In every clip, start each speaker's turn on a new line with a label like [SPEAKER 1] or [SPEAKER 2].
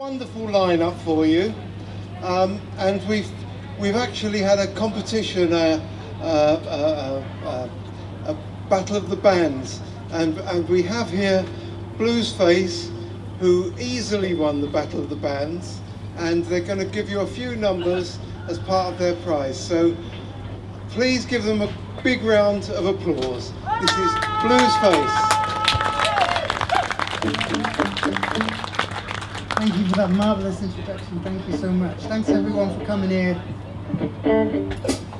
[SPEAKER 1] Wonderful lineup for you, and we've actually had a competition, a battle of the bands, and we have here Bluesface, who easily won the battle of the bands, and they're going to give you a few numbers as part of their prize. So please give them a big round of applause. This is Bluesface.
[SPEAKER 2] Thank you for that marvellous introduction. Thank you so much. Thanks everyone for coming here,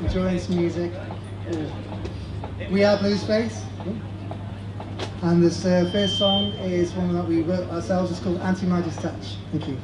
[SPEAKER 2] enjoying some music. We are Bluesface, and this first song is one that we wrote ourselves. It's called Anti-Midas Touch. Thank you.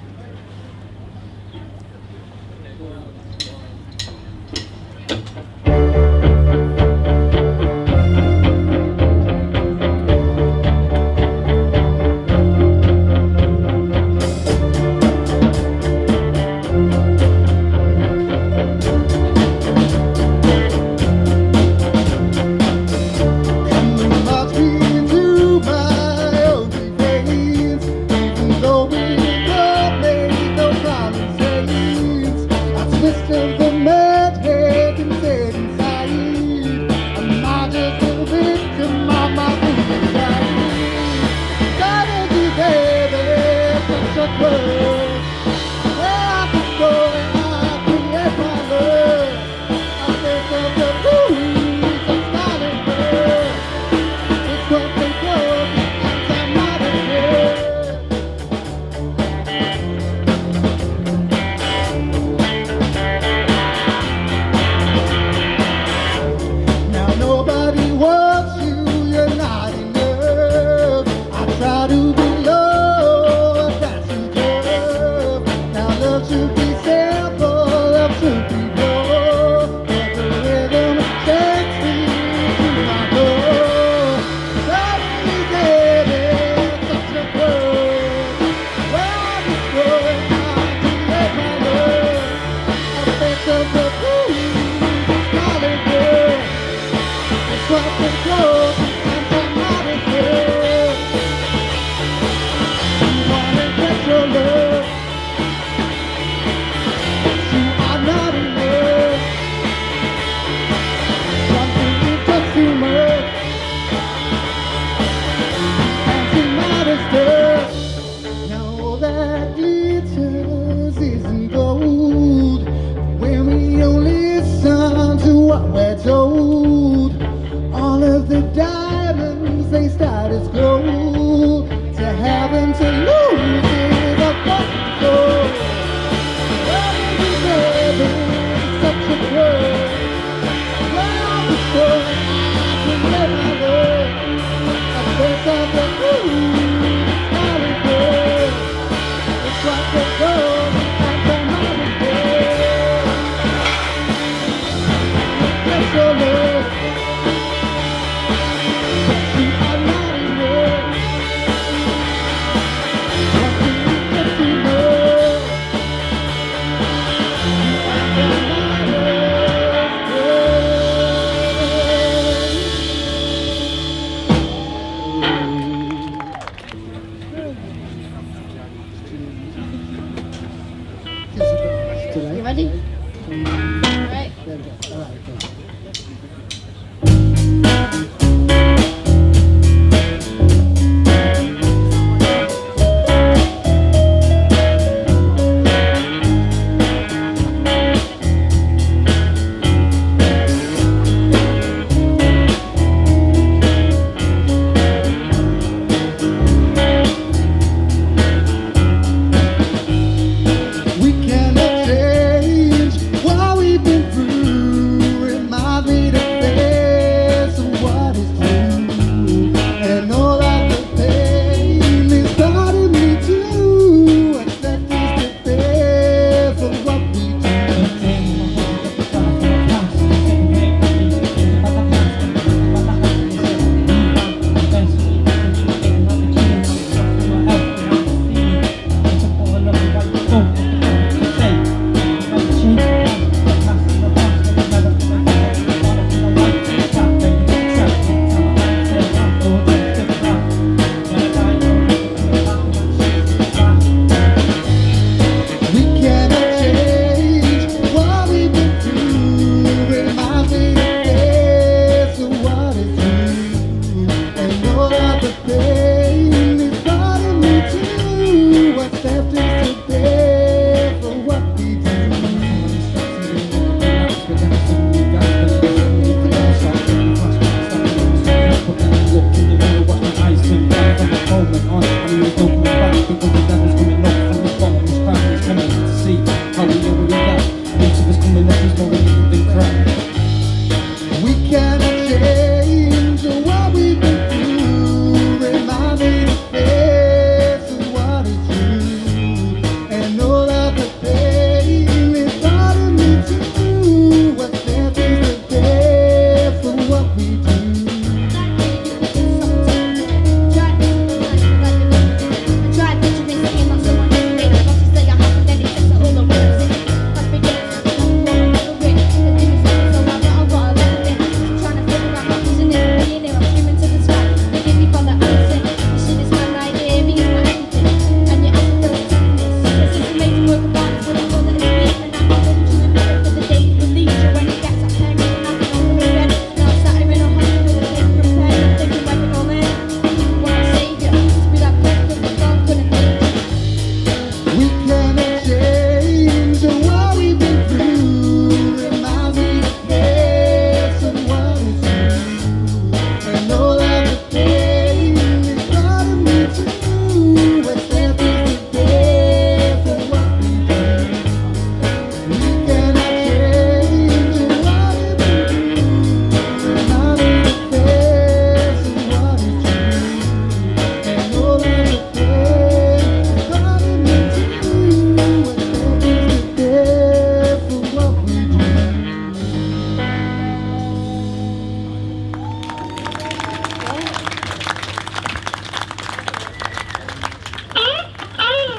[SPEAKER 2] We're told all of the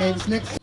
[SPEAKER 2] Okay, this next.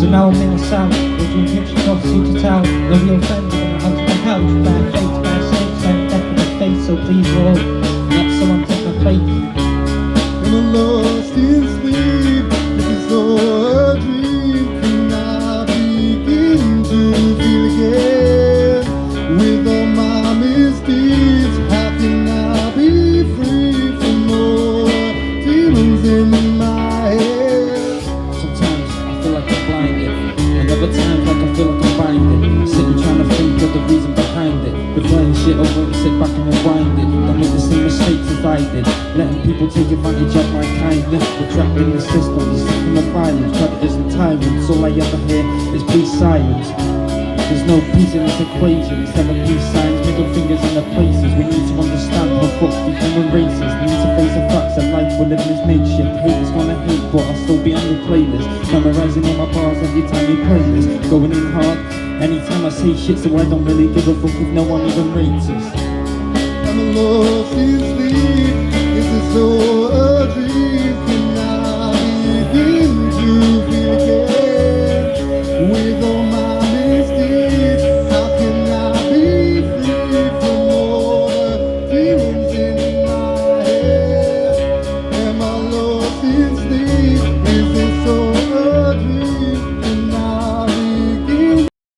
[SPEAKER 3] So now I'm in the south, looking pictures across to town. No real friends in the house on the couch. Bad face, bad shapes, bad death in the face. So please roll, let someone take my place.
[SPEAKER 4] Am I lost in sleep? Is this all a dream? Can I begin to feel again? With all my misdeeds, how can I be free from all the demons in my head?
[SPEAKER 3] Sometimes I feel like I'm blinded, and other times like I feel like I'm blinded. Sitting trying to think of the reason behind it. Replaying shit over and sit back and rewind it. Don't make the same mistakes as I did. Letting people take advantage of my kindness. We're trapped in the system, sick from the violence, predators and tyrants. All I ever hear is police sirens. There's no peace in this equation. Instead of peace signs, middle fingers in the places. We need to understand how fucked we human races. We need to face the facts that life we're living is makeshift. Hate is gonna hate, but I'll still be on your playlist. Memorizing all my bars every time you play this. Going in hard anytime I say shit, so I don't really give a fuck if no one even rates us.
[SPEAKER 4] I'm lost